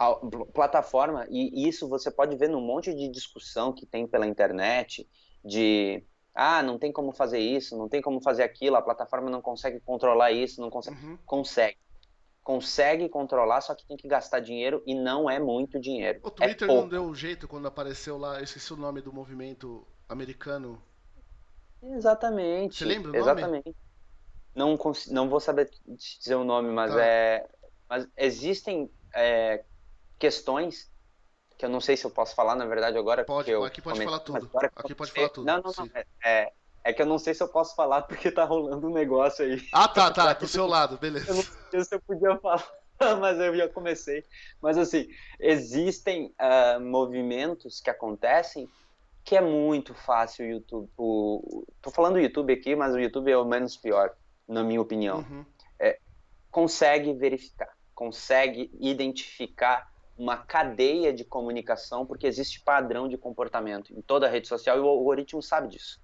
a plataforma, e isso você pode ver num monte de discussão que tem pela internet, de, não tem como fazer isso, não tem como fazer aquilo, a plataforma não consegue controlar isso, não consegue. Uhum. Consegue. Consegue controlar, só que tem que gastar dinheiro e não é muito dinheiro. O É Twitter não pouco. deu jeito quando apareceu lá, eu esqueci o nome do movimento americano. Você Exatamente, lembra o nome? exatamente. Não vou saber te dizer o nome, Tá, mas existem questões que eu não sei se eu posso falar, na verdade, agora que pode, eu aqui pode comentei, falar mas tudo. agora que Aqui pode falar você. tudo. Não, não, não. Sim. É que eu não sei se eu posso falar porque tá rolando um negócio aí Ah, por tá, tá, trás. do seu lado, Eu não beleza. sei se eu podia falar, mas eu já comecei. Mas assim, existem movimentos que acontecem que é muito fácil o YouTube. Tô falando do YouTube aqui, mas o YouTube é o menos pior, na minha opinião. Uhum. É, consegue verificar, consegue identificar uma cadeia de comunicação, porque existe padrão de comportamento em toda a rede social e o algoritmo sabe disso.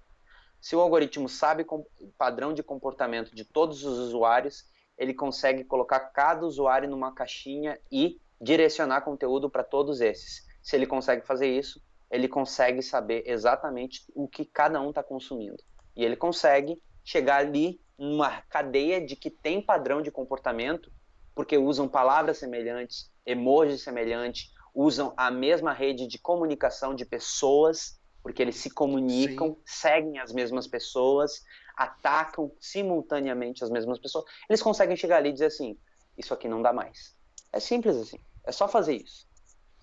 Se o algoritmo sabe o padrão de comportamento de todos os usuários, ele consegue colocar cada usuário numa caixinha e direcionar conteúdo para todos esses. Se ele consegue fazer isso, ele consegue saber exatamente o que cada um está consumindo. E ele consegue chegar ali numa cadeia de que tem padrão de comportamento, porque usam palavras semelhantes, emojis semelhantes, usam a mesma rede de comunicação de pessoas, porque eles se Sim. comunicam, seguem as mesmas pessoas, atacam simultaneamente as mesmas pessoas. Eles conseguem chegar ali e dizer assim: isso aqui não dá mais. É simples assim. É só fazer isso,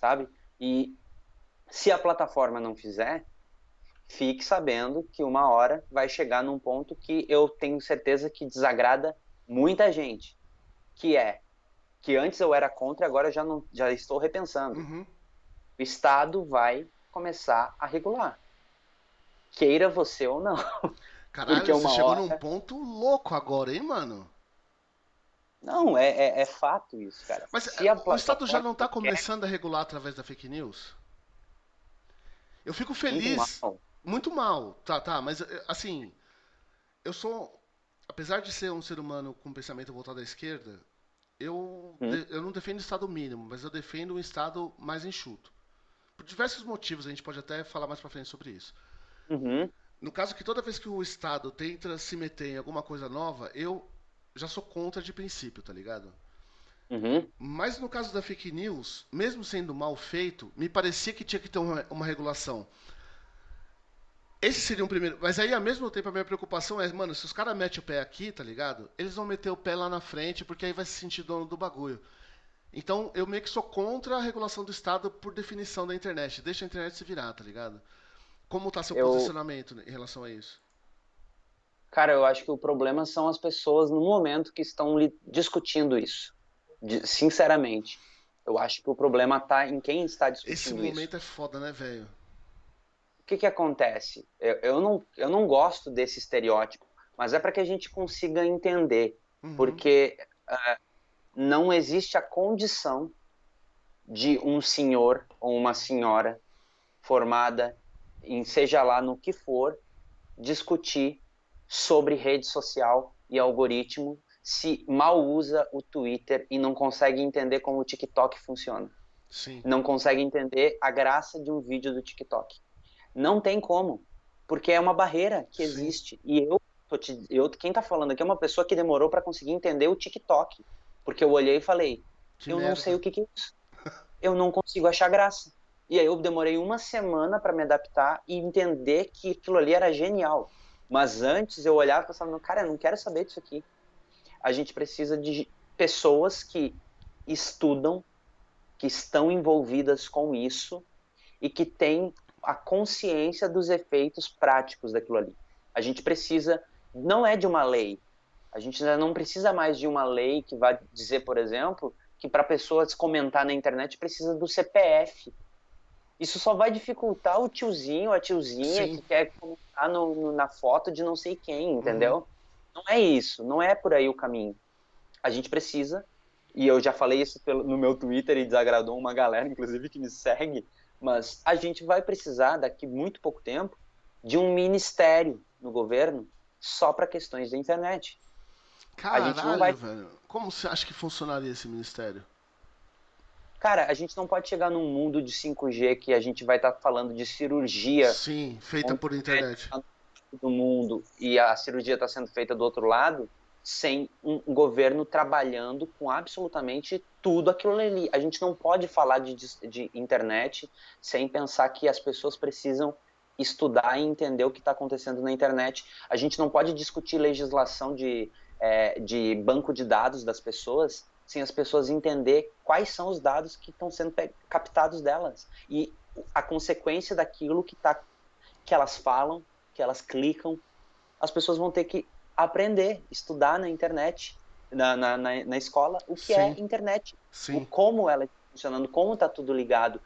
sabe? E se a plataforma não fizer, fique sabendo que uma hora vai chegar num ponto que eu tenho certeza que desagrada muita gente, que é que antes eu era contra e agora já não já estou repensando. Uhum. O Estado vai começar a regular, queira você ou não, porque Caralho, você uma chegou num hora ponto louco agora, hein, mano? não é fato isso, cara. Mas Se a o Estado já plataforma não tá não quer, começando a regular através da fake news? Eu fico muito feliz. mal. Muito mal, tá, tá, mas assim, eu sou. Apesar de ser um ser humano com pensamento voltado à esquerda, Uhum, eu não defendo o Estado mínimo, mas eu defendo um Estado mais enxuto. Por diversos motivos, a gente pode até falar mais pra frente sobre isso. uhum, No caso que toda vez que o Estado tenta se meter em alguma coisa nova, eu já sou contra de princípio, tá ligado? uhum. Mas no caso da fake news, mesmo sendo mal feito, me parecia que tinha que ter uma regulação. Esse seria um primeiro. Mas aí, ao mesmo tempo, a minha preocupação é, mano, se os caras metem o pé aqui, tá ligado? Eles vão meter o pé lá na frente, porque aí vai se sentir dono do bagulho. Então, eu meio que sou contra a regulação do Estado por definição da internet. Deixa a internet se virar, tá ligado? Como tá seu Eu, posicionamento em relação a isso? cara, eu acho que o problema são as pessoas no momento que estão discutindo isso. Sinceramente, eu acho que o problema está em quem está Esse discutindo isso. momento é foda, né, velho? O que que acontece? Eu não gosto desse estereótipo, mas é para que a gente consiga entender, Uhum. porque não existe a condição de um senhor ou uma senhora formada em seja lá no que for discutir sobre rede social e algoritmo se mal usa o Twitter e não consegue entender como o TikTok funciona. Sim. Não consegue entender a graça de um vídeo do TikTok. Não tem como, porque é uma barreira que Sim. existe. E quem está falando aqui é uma pessoa que demorou para conseguir entender o TikTok, porque eu olhei e falei, Que eu não sei merda. o que que é isso. Eu não consigo achar graça. E aí eu demorei uma semana para me adaptar e entender que aquilo ali era genial. Mas antes eu olhava e pensava, cara, eu não quero saber disso aqui. A gente precisa de pessoas que estudam, que estão envolvidas com isso e que têm a consciência dos efeitos práticos daquilo ali. A gente precisa, não é de uma lei, a gente não precisa mais de uma lei que vai dizer, por exemplo, que para pessoas comentar na internet precisa do CPF. Isso só vai dificultar o tiozinho, a tiozinha Sim. que quer comentar na foto de não sei quem, Uhum. entendeu? Não é isso, não é por aí o caminho. A gente precisa, e eu já falei isso no meu Twitter e desagradou uma galera, inclusive, que me segue, mas a gente vai precisar, daqui muito pouco tempo, de um ministério no governo só para questões da internet. A gente não vai. Caralho, velho. Como você acha que funcionaria esse ministério? Cara, a gente não pode chegar num mundo de 5G que a gente vai estar falando de cirurgia, Sim, feita onde por o médico internet. está do mundo e a cirurgia está sendo feita do outro lado, sem um governo trabalhando com absolutamente tudo aquilo ali. A gente não pode falar de internet sem pensar que as pessoas precisam estudar e entender o que está acontecendo na internet. A gente não pode discutir legislação de banco de dados das pessoas sem as pessoas entender quais são os dados que estão sendo captados delas e a consequência daquilo que elas falam, que elas clicam. As pessoas vão ter que aprender, estudar na internet, na escola, o que é Sim, internet, sim. como ela está funcionando, como está tudo ligado.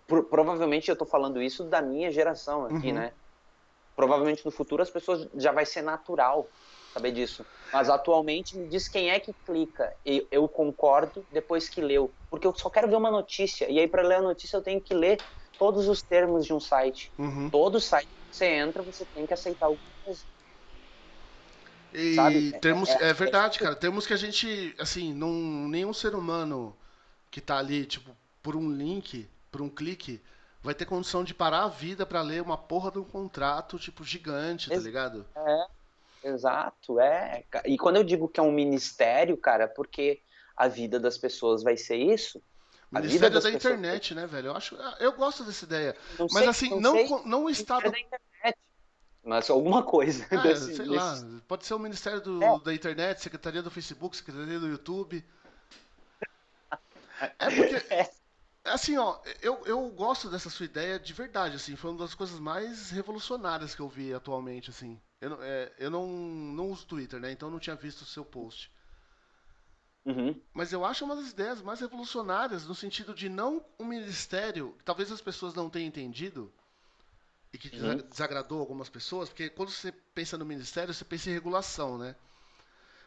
Provavelmente eu estou falando isso da minha geração aqui, Uhum. né? Provavelmente no futuro as pessoas já vai ser natural saber disso. Mas atualmente me diz quem é que clica. E eu concordo depois que leu. Porque eu só quero ver uma notícia. E aí, para ler a notícia, eu tenho que ler todos os termos de um site. Uhum. Todo site que você entra, você tem que aceitar alguma coisa. Sabe? E termos, é É verdade, cara, termos que a gente, assim, não, nenhum ser humano que tá ali, tipo, por um link, por um clique, vai ter condição de parar a vida pra ler uma porra de um contrato, tipo, gigante, tá ligado? é, exato, é. E quando eu digo que é um ministério, cara, porque a vida das pessoas vai ser isso. A vida Ministério das da pessoas vai Internet, né, velho? Eu gosto dessa ideia. não Mas sei, assim, não não, sei não o o Ministério Estado. da Internet, mas alguma coisa Ah, sei lá, nesse. pode ser o Ministério É, da Internet, Secretaria do Facebook, Secretaria do YouTube. É porque, é, assim, ó, eu gosto dessa sua ideia de verdade, assim, foi uma das coisas mais revolucionárias que eu vi atualmente, assim. Eu não uso Twitter, né? Então eu não tinha visto o seu post. uhum, Mas eu acho uma das ideias mais revolucionárias no sentido de não um ministério, que talvez as pessoas não tenham entendido e que uhum. desagradou algumas pessoas, porque quando você pensa no ministério, você pensa em regulação, né?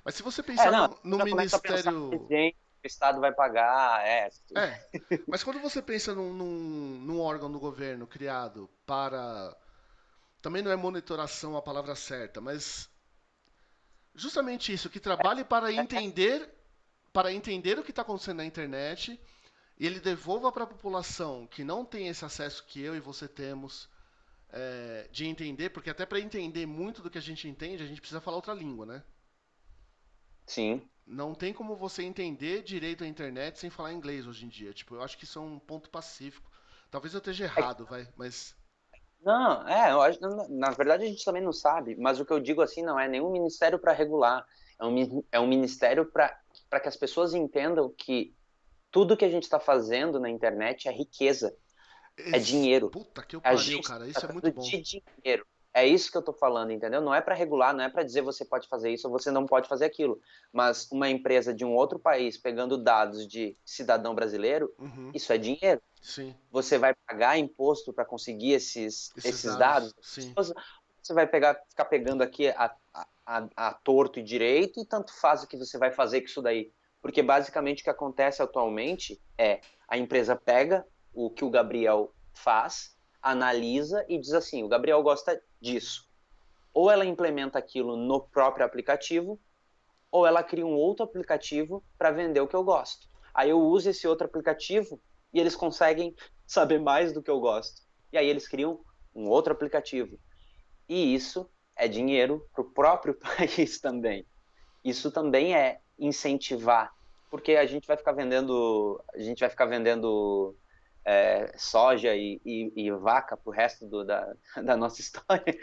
Mas se você pensar Não, no já começa a pensar que ministério. gente, o Estado vai pagar, É, mas quando você pensa num órgão do governo criado para. Também não é monitoração a palavra certa, mas justamente isso, que trabalhe para entender o que está acontecendo na internet e ele devolva para a população que não tem esse acesso que eu e você temos de entender, porque até para entender muito do que a gente entende, a gente precisa falar outra língua, né? sim. Não tem como você entender direito a internet sem falar inglês hoje em dia. Tipo, eu acho que isso é um ponto pacífico. Talvez eu esteja É, errado, vai, mas. não, eu acho, na verdade a gente também não sabe, mas o que eu digo assim não é nenhum ministério para regular, é um ministério para que as pessoas entendam que tudo que a gente está fazendo na internet é riqueza, é dinheiro. Puta que eu A pariu, gente cara. está Isso é muito tratando bom. de dinheiro. É isso que eu estou falando, entendeu? Não é para regular, não é para dizer você pode fazer isso ou você não pode fazer aquilo. Mas uma empresa de um outro país pegando dados de cidadão brasileiro, Uhum. isso é dinheiro. Sim. Você vai pagar imposto para conseguir Esses esses dados dados, das sim. pessoas, você vai ficar pegando aqui a torto e direito e tanto faz o que você vai fazer com isso daí. Porque basicamente o que acontece atualmente é a empresa pega o que o Gabriel faz, analisa e diz assim: o Gabriel gosta disso. Ou ela implementa aquilo no próprio aplicativo, ou ela cria um outro aplicativo para vender o que eu gosto. Aí eu uso esse outro aplicativo e eles conseguem saber mais do que eu gosto. E aí eles criam um outro aplicativo. E isso é dinheiro para o próprio país também. Isso também é incentivar, porque a gente vai ficar vendendo soja e vaca pro resto da nossa história.